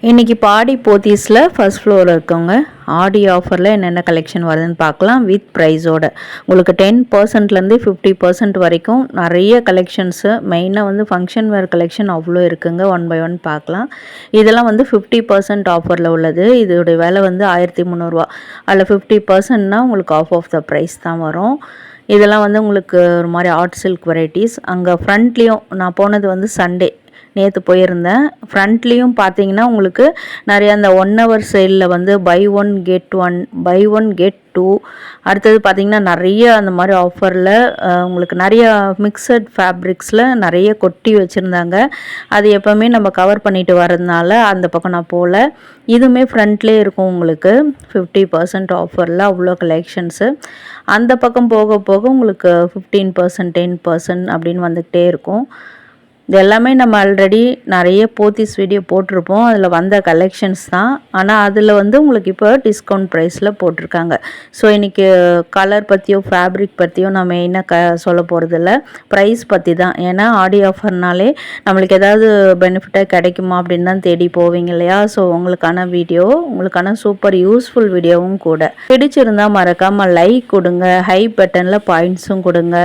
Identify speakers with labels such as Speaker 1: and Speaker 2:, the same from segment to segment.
Speaker 1: இன்றைக்கி பாடி போத்தீஸில் ஃபர்ஸ்ட் ஃப்ளோரில் இருக்கவங்க ஆடி ஆஃபரில் என்னென்ன கலெக்ஷன் வருதுன்னு பார்க்கலாம். வித் ப்ரைஸோட உங்களுக்கு 10%லேருந்து 50% வரைக்கும் நிறைய கலெக்ஷன்ஸு, மெயினாக வந்து ஃபங்க்ஷன் வேர் கலெக்ஷன் அவ்வளோ இருக்குங்க. ஒன் பை ஒன் பார்க்கலாம். இதெல்லாம் வந்து 50% ஆஃபரில் உள்ளது. இதோடைய விலை வந்து 1300. அதில் 50%னால் உங்களுக்கு ஆஃப் த ப்ரைஸ் தான் வரும். இதெல்லாம் வந்து உங்களுக்கு ஒரு மாதிரி ஆர்ட் சில்க் வெரைட்டிஸ். அங்கே ஃப்ரண்ட்லேயும் நான் போனது வந்து சண்டே, நேற்று போயிருந்தேன். ஃப்ரண்ட்லேயும் பார்த்தீங்கன்னா உங்களுக்கு நிறைய அந்த 1 hour சேலில் வந்து buy one get one, buy one get two, அடுத்தது பார்த்திங்கன்னா நிறைய அந்த மாதிரி ஆஃபரில் உங்களுக்கு நிறைய மிக்சட் ஃபேப்ரிக்ஸில் நிறைய கொட்டி வச்சுருந்தாங்க. அது எப்போவுமே நம்ம கவர் பண்ணிட்டு வரதுனால அந்த பக்கம் நான் போகல. இதுவுமே ஃப்ரண்ட்லேயே இருக்கும் உங்களுக்கு 50% ஆஃபரில் அவ்வளோ கலெக்ஷன்ஸு. அந்த பக்கம் போக போக உங்களுக்கு 15%, 10% அப்படின்னு வந்துக்கிட்டே இருக்கும். இது எல்லாமே நம்ம ஆல்ரெடி நிறைய போத்தீஸ் வீடியோ போட்டிருப்போம். அதில் வந்த கலெக்ஷன்ஸ் தான். ஆனால் அதில் வந்து உங்களுக்கு இப்போ டிஸ்கவுண்ட் ப்ரைஸில் போட்டிருக்காங்க. ஸோ இன்றைக்கி கலர் பற்றியோ ஃபேப்ரிக் பற்றியோ நான் மெயினாக சொல்ல போகிறதில்ல, ப்ரைஸ் பற்றி தான். ஏன்னா ஆடி ஆஃபர்னாலே நம்மளுக்கு ஏதாவது பெனிஃபிட்டாக கிடைக்குமா அப்படின்னு தான் தேடி போவீங்க இல்லையா? ஸோ உங்களுக்கான வீடியோ, உங்களுக்கான சூப்பர் யூஸ்ஃபுல் வீடியோவும் கூட. பிடிச்சிருந்தால் மறக்காமல் லைக் கொடுங்க, ஹை பட்டனில் பாயிண்ட்ஸும் கொடுங்க.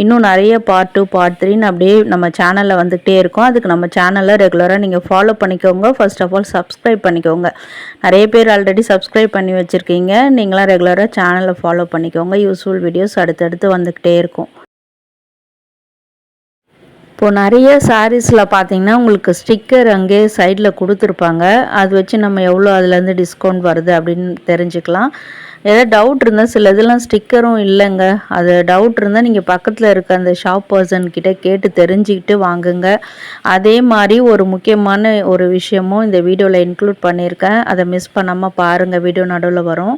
Speaker 1: இன்னும் நிறைய பார்ட் 2 பார்ட் 3ன்னு அப்படியே நம்ம சேனலில் வந்துகிட்டே இருக்கும். அதுக்கு நம்ம சேனலை ரெகுலராக நீங்கள் ஃபாலோ பண்ணிக்கோங்க. ஃபர்ஸ்ட் ஆஃப் ஆல் சப்ஸ்கிரைப் பண்ணிக்கோங்க. நிறைய பேர் ஆல்ரெடி சப்ஸ்கிரைப் பண்ணி வச்சுருக்கீங்க. நீங்களாம் ரெகுலராக சேனலை ஃபாலோ பண்ணிக்கோங்க. யூஸ்ஃபுல் வீடியோஸ் அடுத்தடுத்து வந்துக்கிட்டே இருக்கும். இப்போது நிறைய சாரீஸில் பார்த்தீங்கன்னா உங்களுக்கு ஸ்டிக்கர் அங்கேயே சைடில் கொடுத்துருப்பாங்க. அது வச்சு நம்ம எவ்வளோ அதுலேருந்து டிஸ்கவுண்ட் வருது அப்படின்னு தெரிஞ்சுக்கலாம். ஏதாவது டவுட் இருந்தால், சில இதெல்லாம் ஸ்டிக்கரும் இல்லைங்க, அது டவுட் இருந்தால் நீங்கள் பக்கத்தில் இருக்க அந்த ஷாப் பர்சன்கிட்ட கேட்டு தெரிஞ்சுக்கிட்டு வாங்குங்க. அதே மாதிரி ஒரு முக்கியமான ஒரு விஷயமும் இந்த வீடியோவில் இன்க்ளூட் பண்ணியிருக்கேன். அதை மிஸ் பண்ணாமல் பாருங்கள், வீடியோ நடுவில் வரும்.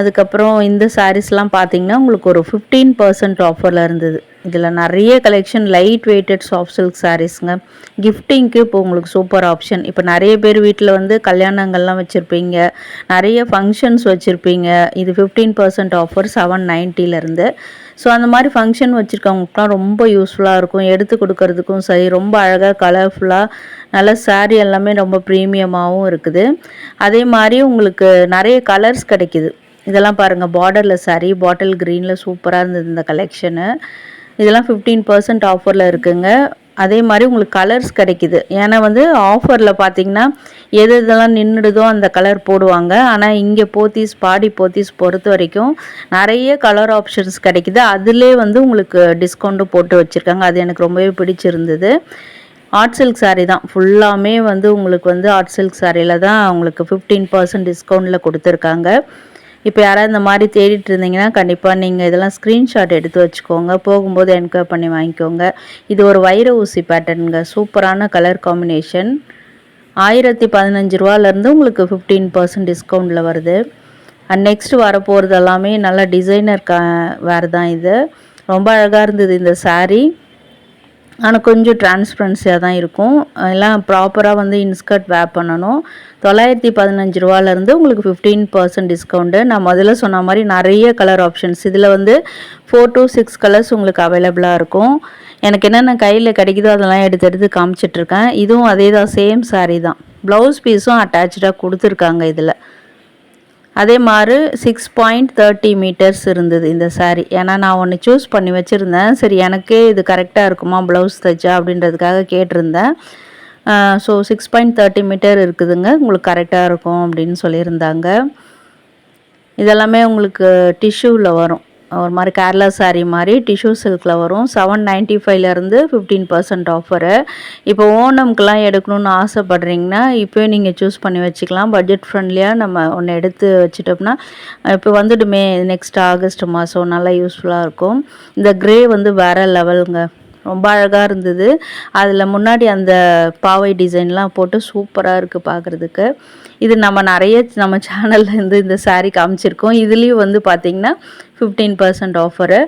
Speaker 1: அதுக்கப்புறம் இந்த சாரீஸ்லாம் பார்த்தீங்கன்னா உங்களுக்கு ஒரு 15% ஆஃபரில் இருந்தது. இதில் நிறைய collection light weighted soft silk சாரீஸுங்க. கிஃப்டிங்க்கு இப்போ உங்களுக்கு சூப்பர் ஆப்ஷன். இப்போ நிறைய பேர் வீட்டில் வந்து கல்யாணங்கள்லாம் வச்சுருப்பீங்க, நிறைய ஃபங்க்ஷன்ஸ் வச்சுருப்பீங்க. இது 15% ஆஃபர் 790லேருந்து. ஸோ அந்த மாதிரி ஃபங்க்ஷன் வச்சுருக்கவங்களுக்குலாம் ரொம்ப யூஸ்ஃபுல்லாக இருக்கும். எடுத்து கொடுக்கறதுக்கும் சரி, ரொம்ப அழகாக கலர்ஃபுல்லாக நல்ல சாரீ எல்லாமே ரொம்ப ப்ரீமியமாகவும் இருக்குது. அதே மாதிரி உங்களுக்கு நிறைய கலர்ஸ் கிடைக்கிது. இதெல்லாம் பாருங்கள், பார்டரில் சாரீ, பாட்டில் க்ரீனில் சூப்பராக இருந்தது இந்த கலெக்ஷனு. இதெல்லாம் 15% ஆஃபரில் இருக்குங்க. அதே மாதிரி உங்களுக்கு கலர்ஸ் கிடைக்கிது. ஏன்னா வந்து ஆஃபரில் பார்த்திங்கன்னா எது இதெல்லாம் நின்றுடுதோ அந்த கலர் போடுவாங்க. ஆனால் இங்கே போத்தீஸ், பாடி போத்தீஸ் பொறுத்த வரைக்கும் நிறைய கலர் ஆப்ஷன்ஸ் கிடைக்கிது. அதிலே வந்து உங்களுக்கு டிஸ்கவுண்ட்டும் போட்டு வச்சுருக்காங்க. அது எனக்கு ரொம்பவே பிடிச்சிருந்தது. ஆர்ட் சில்க் சாரீ தான் ஃபுல்லாமே வந்து உங்களுக்கு வந்து ஆர்ட் சில்க் சாரியில் தான் உங்களுக்கு 15% டிஸ்கவுண்ட்டில் கொடுத்துருக்காங்க. இப்போ யாராவது இந்த மாதிரி தேடிட்டு இருந்தீங்கன்னா கண்டிப்பாக நீங்கள் இதெல்லாம் ஸ்க்ரீன்ஷாட் எடுத்து வச்சுக்கோங்க. போகும்போது என்கொயர் பண்ணி வாங்கிக்கோங்க. இது ஒரு வைர ஊசி பேட்டர்னுங்க. சூப்பரான கலர் காம்பினேஷன். 1015 ரூபாலேருந்து உங்களுக்கு 15% டிஸ்கவுண்ட்டில் வருது. அண்ட் நெக்ஸ்ட் வரப்போகிறது எல்லாமே நல்ல டிசைனர் வேறு தான். இது ரொம்ப அழகாக இருந்தது இந்த சாரீ. ஆனால் கொஞ்சம் டிரான்ஸ்பரன்சியாக தான் இருக்கும். எல்லாம் ப்ராப்பராக வந்து இன்ஸ்கர்ட் வேர் பண்ணணும். 915 ரூபாலேருந்து உங்களுக்கு 15% டிஸ்கவுண்ட்டு. நான் முதல்ல சொன்ன மாதிரி நிறைய கலர் ஆப்ஷன்ஸ். இதில் வந்து 4 to 6 கலர்ஸ் உங்களுக்கு அவைலபிளாக இருக்கும். எனக்கு என்னென்ன கையில் கிடைக்குதோ அதெல்லாம் எடுத்து எடுத்து காமிச்சிட்ருக்கேன். இதுவும் அதே தான், சேம் சாரீ தான். ப்ளவுஸ் பீஸும் அட்டாச்சாக கொடுத்துருக்காங்க இதில். அதே மாதிரி 6.30 மீட்டர்ஸ் இருந்தது இந்த சாரீ. ஏன்னா நான் ஒன்று சூஸ் பண்ணி வச்சுருந்தேன். சரி, எனக்கே இது கரெக்டாக இருக்குமா ப்ளவுஸ் தைச்சா அப்படின்றதுக்காக கேட்டிருந்தேன். ஸோ 6.30 மீட்டர் இருக்குதுங்க, உங்களுக்கு கரெக்டாக இருக்கும் அப்படின்னு சொல்லியிருந்தாங்க. இதெல்லாமே உங்களுக்கு டிஷ்யூவில் வரும். ஒரு மாதிரி கேரளா சாரீ மாதிரி டிஷ்யூ சில்கில் வரும். 795லேருந்து 15% ஆஃபரு. இப்போ ஓணம்க்கெலாம் எடுக்கணும்னு ஆசைப்பட்றீங்கன்னா இப்போயே நீங்கள் சூஸ் பண்ணி வச்சுக்கலாம். பட்ஜெட் ஃப்ரெண்ட்லியாக நம்ம ஒன்று எடுத்து வச்சுட்டோம்னா இப்போ வந்துடுமே நெக்ஸ்ட் ஆகஸ்ட் மாதம், நல்லா யூஸ்ஃபுல்லாக இருக்கும். இந்த க்ரே வந்து வேறு லெவலுங்க, ரொம்ப அழகாக இருந்தது. அதில் முன்னாடி அந்த பாவை டிசைன்லாம் போட்டு சூப்பராக இருக்குது பார்க்குறதுக்கு. இது நம்ம சேனல்லேருந்து இந்த சாரீ காமிச்சிருக்கோம். இதுலேயும் வந்து பார்த்திங்கன்னா 15% ஆஃபரு.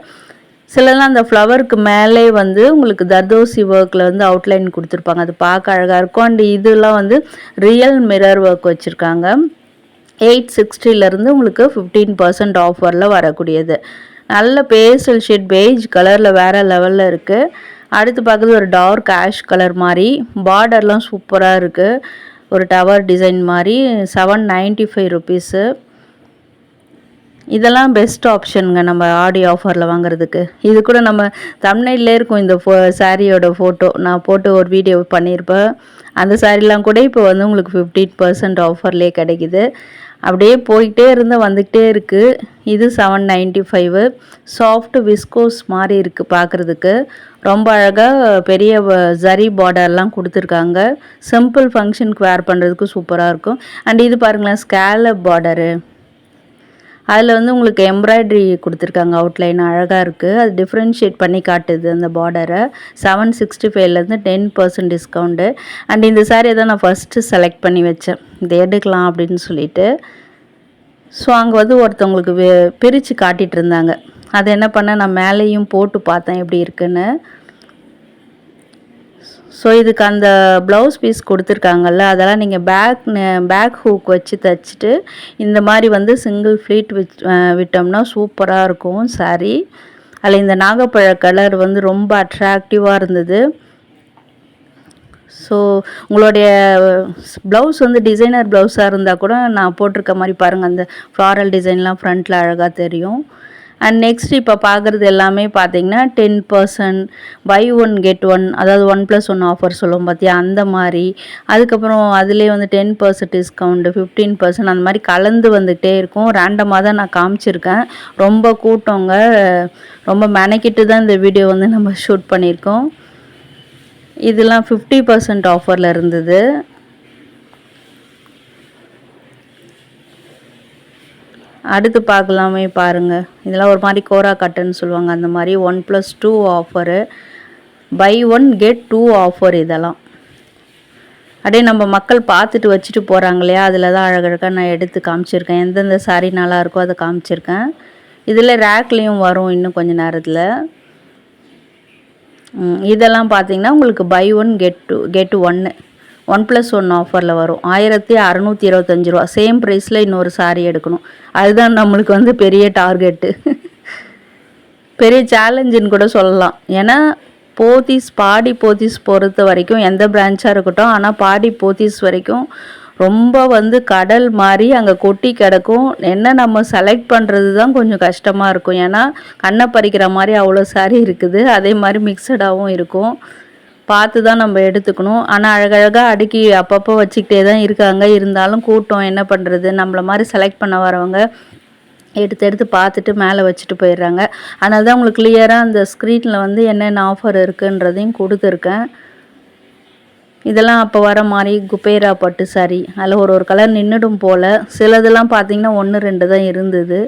Speaker 1: சிலலாம் அந்த ஃப்ளவருக்கு மேலே வந்து உங்களுக்கு தர்தோசி ஒர்க்கில் வந்து அவுட்லைன் கொடுத்துருப்பாங்க. அது பார்க்க அழகாக இருக்கும். அண்ட் இதெல்லாம் வந்து ரியல் மிரர் ஒர்க் வச்சுருக்காங்க. 860லேருந்து உங்களுக்கு 15% ஆஃபரில் வரக்கூடியது. நல்ல பேஸ்டல் ஷேட் பெய்ஜ் கலரில் வேறு லெவலில் இருக்குது. அடுத்து பார்க்குறது ஒரு டார்க் ஆஷ் கலர் மாதிரி. பார்டர்லாம் சூப்பராக இருக்குது. ஒரு டவர் டிசைன் மாதிரி 795 ருபீஸு. இதெல்லாம் பெஸ்ட் ஆப்ஷனுங்க நம்ம ஆடி ஆஃபரில் வாங்குறதுக்கு. இது கூட நம்ம தம்ப்நெயில்லே இருக்கும் இந்த சாரியோட ஃபோட்டோ. நான் போட்டு ஒரு வீடியோ பண்ணியிருப்பேன். அந்த சாரீலாம் கூட இப்போ வந்து உங்களுக்கு 15% ஆஃபர்லேயே கிடைக்குது. அப்படியே போயிட்டே வந்துக்கிட்டே இருக்குது. இது 795. சாஃப்ட் விஸ்கோஸ் மாதிரி இருக்குது பார்க்குறதுக்கு. ரொம்ப அழகாக பெரிய ஜரி பார்டர்லாம் கொடுத்துருக்காங்க. சிம்பிள் ஃபங்க்ஷனுக்கு வேர் பண்ணுறதுக்கு சூப்பராக இருக்கும். அண்ட் இது பாருங்களேன், ஸ்கேலப் பார்டரு. அதில் வந்து உங்களுக்கு எம்ப்ராய்ட்ரி கொடுத்துருக்காங்க. அவுட்லைன் அழகாக இருக்குது. அது டிஃப்ரென்ஷியேட் பண்ணி காட்டுது அந்த பார்டரை. 765லேருந்து 10% டிஸ்கவுண்ட்டு. அண்ட் இந்த சாரியை தான் நான் ஃபஸ்ட்டு செலக்ட் பண்ணி வச்சேன், இதை எடுக்கலாம் அப்படின்னு சொல்லிட்டு. ஸோ அங்கே வந்து ஒருத்தவங்களுக்கு பிரித்து காட்டிகிட்டு இருந்தாங்க. அதை என்ன பண்ணேன், நான் மேலேயும் போட்டு பார்த்தேன் எப்படி இருக்குன்னு. ஸோ இதுக்கு அந்த ப்ளவுஸ் பீஸ் கொடுத்துருக்காங்கல்ல, அதெல்லாம் நீங்கள் பேக் ஹூக் வச்சு தைச்சிட்டு இந்த மாதிரி வந்து சிங்கிள் ஃப்ளீட் விட்டோம்னா சூப்பராக இருக்கும் சாரீ. அதில் இந்த நாகப்பழ கலர் வந்து ரொம்ப அட்ராக்டிவாக இருந்தது. ஸோ உங்களுடைய ப்ளவுஸ் வந்து டிசைனர் ப்ளவுஸாக இருந்தால் கூட நான் போட்டிருக்க மாதிரி பாருங்கள், அந்த ஃப்ளாரல் டிசைன்லாம் ஃப்ரண்ட்டில் அழகாக தெரியும். அண்ட் நெக்ஸ்ட் இப்போ பார்க்குறது எல்லாமே பார்த்தீங்கன்னா 10% பை 1 கெட் 1, அதாவது 1+1 ஆஃபர் சொல்லுவோம் பார்த்தியா, அந்த மாதிரி. அதுக்கப்புறம் அதிலே வந்து 10% டிஸ்கவுண்ட்டு, 15% அந்த மாதிரி கலந்து வந்துகிட்டே இருக்கும். ரேண்டமாக தான் நான் காமிச்சிருக்கேன். ரொம்ப கூட்டங்க, ரொம்ப மெனக்கிட்டு தான் இந்த வீடியோ வந்து நம்ம ஷூட் பண்ணியிருக்கோம். இதெல்லாம் 50% ஆஃபரில் இருந்தது. அடுத்து பார்க்கலாமே பாருங்கள், இதெல்லாம் ஒரு மாதிரி கோரா கட்டுன்னு சொல்லுவாங்க, அந்த மாதிரி 1+2 ஆஃபரு, பை 1 கெட் 2 ஆஃபர். இதெல்லாம் அப்படியே நம்ம மக்கள் பார்த்துட்டு வச்சுட்டு போகிறாங்க இல்லையா, அதில் தான் அழகழகாக நான் எடுத்து காமிச்சிருக்கேன். எந்தெந்த சாரீ நல்லா இருக்கோ அதை காமிச்சிருக்கேன். இதில் ரேக்லேயும் வரும் இன்னும் கொஞ்சம் நேரத்தில். இதெல்லாம் பார்த்தீங்கன்னா உங்களுக்கு பை 1 கெட் 1+1 ஆஃபரில் வரும். 1625 ரூபா. சேம் ப்ரைஸில் இன்னொரு சாரீ எடுக்கணும். அதுதான் நம்மளுக்கு வந்து பெரிய டார்கெட்டு, பெரிய சேலஞ்சுன்னு கூட சொல்லலாம். ஏன்னா பாடி போத்தீஸ் பொறுத்த வரைக்கும் எந்த பிரான்ச்சாக இருக்கட்டும், ஆனால் பாடி போத்தீஸ் வரைக்கும் ரொம்ப வந்து கடல் மாதிரி அங்கே கொட்டி கிடக்கும். என்ன நம்ம செலக்ட் பண்ணுறது தான் கொஞ்சம் கஷ்டமாக இருக்கும். ஏன்னா கண்ணை பறிக்கிற மாதிரி அவ்வளோ சாரீ இருக்குது. அதே மாதிரி மிக்சடாகவும் இருக்கும். பார்த்து தான் நம்ம எடுத்துக்கணும். ஆனால் அழகழகாக அடுக்கி அப்பப்போ வச்சுக்கிட்டே தான் இருக்காங்க. இருந்தாலும் கூட்டம் என்ன பண்ணுறது, நம்மளை மாதிரி செலக்ட் பண்ண வரவங்க எடுத்து பார்த்துட்டு மேலே வச்சுட்டு போயிடுறாங்க. அதனால தான் உங்களுக்கு கிளியராக அந்த ஸ்க்ரீனில் வந்து என்னென்ன ஆஃபர் இருக்குன்றதையும் கொடுத்துருக்கேன். இதெல்லாம் அப்போ வர மாதிரி குபேரா பட்டு சாரி, அதில் ஒரு கலர் நின்றுடும் போல். சிலதெல்லாம் பார்த்திங்கன்னா 1, 2 தான் இருந்தது.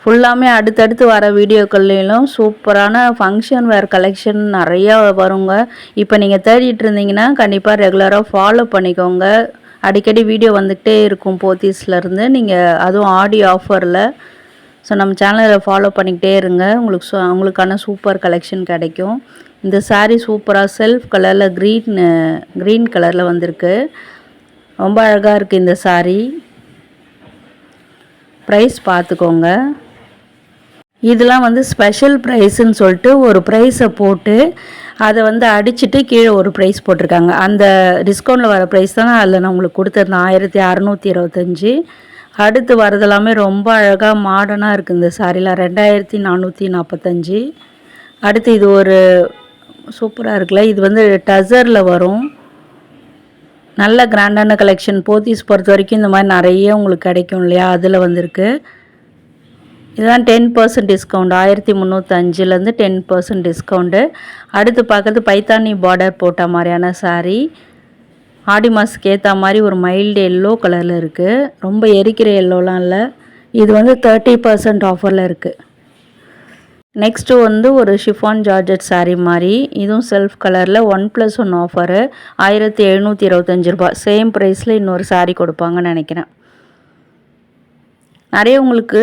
Speaker 1: ஃபுல்லாமே அடுத்தடுத்து வர வீடியோக்கள்லையும் சூப்பரான ஃபங்க்ஷன் வேர் கலெக்ஷன் நிறையா வருங்க. இப்போ நீங்கள் தேடிட்டு இருந்தீங்கன்னா கண்டிப்பாக ரெகுலராக ஃபாலோ பண்ணிக்கோங்க. அடிக்கடி வீடியோ வந்துக்கிட்டே இருக்கும் போத்தீஸ்லேருந்து. நீங்கள் அதுவும் ஆடி ஆஃபரில். ஸோ நம்ம சேனலை ஃபாலோ பண்ணிக்கிட்டே இருங்க, உங்களுக்கான சூப்பர் கலெக்ஷன் கிடைக்கும். இந்த சாரீ சூப்பராக செல்ஃப் கலரில் க்ரீன் கலரில் வந்திருக்கு. ரொம்ப அழகாக இருக்குது இந்த சாரீ. ப்ரைஸ் பார்த்துக்கோங்க. இதெல்லாம் வந்து ஸ்பெஷல் ப்ரைஸுன்னு சொல்லிட்டு ஒரு ப்ரைஸை போட்டு அதை வந்து அடிச்சுட்டு கீழே ஒரு ப்ரைஸ் போட்டிருக்காங்க. அந்த டிஸ்கவுண்ட்டில் வர ப்ரைஸ் தான் அதில் நான் உங்களுக்கு கொடுத்துருந்தேன், 1625. அடுத்து வரதெல்லாமே ரொம்ப அழகாக மாடர்னாக இருக்குது இந்த சாரீலாம், 2445. அடுத்து இது ஒரு சூப்பராக இருக்குல்ல, இது வந்து டசரில் வரும். நல்ல கிராண்டான கலெக்ஷன். போத்தீஸ் பொறுத்த வரைக்கும் இந்த மாதிரி நிறைய உங்களுக்கு கிடைக்கும் இல்லையா, அதில் வந்திருக்கு. இதுதான் 10% டிஸ்கவுண்ட். 1305லேருந்து 10% டிஸ்கவுண்ட்டு. அடுத்து பார்க்குறது பைத்தானி பார்டர் போட்ட மாதிரியான சாரீ. ஆடி மாதத்துக்கு ஏற்ற மாதிரி ஒரு மைல்டு எல்லோ கலரில் இருக்குது. ரொம்ப எரிக்கிற எல்லோலாம் இல்லை. இது வந்து 30% ஆஃபரில் இருக்குது. நெக்ஸ்ட்டு வந்து ஒரு ஷிஃபான் ஜார்ஜெட் சாரீ மாதிரி, இதுவும் செல்ஃப் கலரில் 1+1 ஆஃபரு, 1725 ரூபா. சேம் ப்ரைஸில் இன்னொரு சாரீ கொடுப்பாங்கன்னு நினைக்கிறேன். நிறைய உங்களுக்கு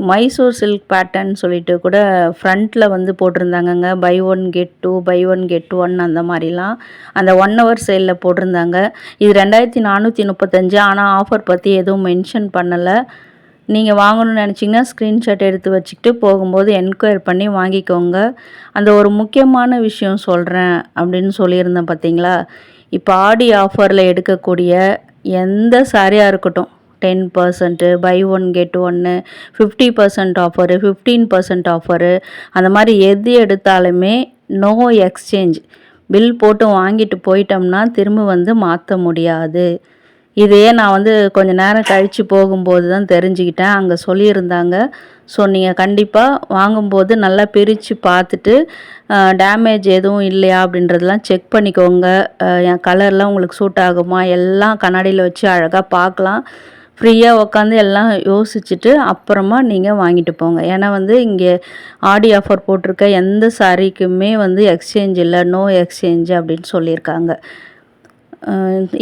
Speaker 1: மைசூர் சில்க் பேட்டர்ன் சொல்லிட்டு கூட ஃப்ரண்ட்டில் வந்து போட்டிருந்தாங்கங்க. பை 1 கெட் 2, பை 1 கெட் 1 அந்த மாதிரிலாம் அந்த 1 ஹவர் சேலில் போட்டிருந்தாங்க. இது 2435. ஆனால் ஆஃபர் பற்றி எதுவும் மென்ஷன் பண்ணலை. நீங்கள் வாங்கணும்னு நினச்சிங்கன்னா ஸ்க்ரீன்ஷாட் எடுத்து வச்சுக்கிட்டு போகும்போது என்கொயர் பண்ணி வாங்கிக்கோங்க. அந்த ஒரு முக்கியமான விஷயம் சொல்கிறேன் அப்படின்னு சொல்லியிருந்தேன் பார்த்தீங்களா? இப்போ ஆடி ஆஃபரில் எடுக்கக்கூடிய எந்த சாரியாக இருக்கட்டும், 10% பை ஒன் கெட் ஒன்று, 50% ஆஃபரு, 15% ஆஃபரு, அந்த மாதிரி எது எடுத்தாலுமே நோ எக்ஸ்சேஞ்ச். பில் போட்டு வாங்கிட்டு போயிட்டோம்னா திரும்ப வந்து மாற்ற முடியாது. இதையே நான் கொஞ்ச நேரம் கழித்து போகும்போது தான் தெரிஞ்சுக்கிட்டேன். அங்கே சொல்லியிருந்தாங்க. ஸோ நீங்கள் கண்டிப்பாக வாங்கும்போது நல்லா பிரித்து பார்த்துட்டு டேமேஜ் எதுவும் இல்லையா அப்படின்றதெல்லாம் செக் பண்ணிக்கோங்க. என் கலர்லாம் உங்களுக்கு சூட் ஆகுமா எல்லாம் கண்ணாடியில் வச்சு அழகாக பார்க்கலாம். ஃப்ரீயாக உக்காந்து எல்லாம் யோசிச்சுட்டு அப்புறமா நீங்கள் வாங்கிட்டு போங்க. ஏன்னா இங்கே ஆடி ஆஃபர் போட்டிருக்க எந்த சாரீக்குமே எக்ஸ்சேஞ்ச் இல்லை, நோ எக்ஸ்சேஞ்ச் அப்படின்னு சொல்லியிருக்காங்க.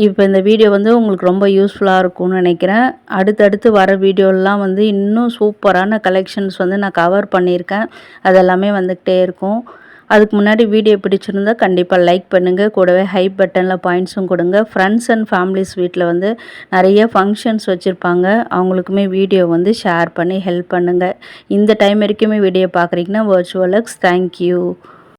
Speaker 1: இப்போ இந்த வீடியோ உங்களுக்கு ரொம்ப யூஸ்ஃபுல்லாக இருக்கும்னு நினைக்கிறேன். அடுத்தடுத்து வர வீடியோலாம் இன்னும் சூப்பரான கலெக்ஷன்ஸ் நான் கவர் பண்ணியிருக்கேன். அதெல்லாமே வந்துக்கிட்டே இருக்கும். அதுக்கு முன்னாடி வீடியோ பிடிச்சிருந்தா கண்டிப்பாக லைக் பண்ணுங்கள். கூடவே ஹை பட்டனில் பாயிண்ட்ஸும் கொடுங்க. ஃப்ரெண்ட்ஸ் அண்ட் ஃபேமிலிஸ் வீட்டில் நிறைய ஃபங்க்ஷன்ஸ் வச்சுருப்பாங்க. அவங்களுக்குமே வீடியோ ஷேர் பண்ணி ஹெல்ப் பண்ணுங்கள். இந்த டைம் வரைக்குமே வீடியோ பார்க்குறீங்கன்னா வர்ச்சுவல் எக்ஸ் தேங்க்யூ.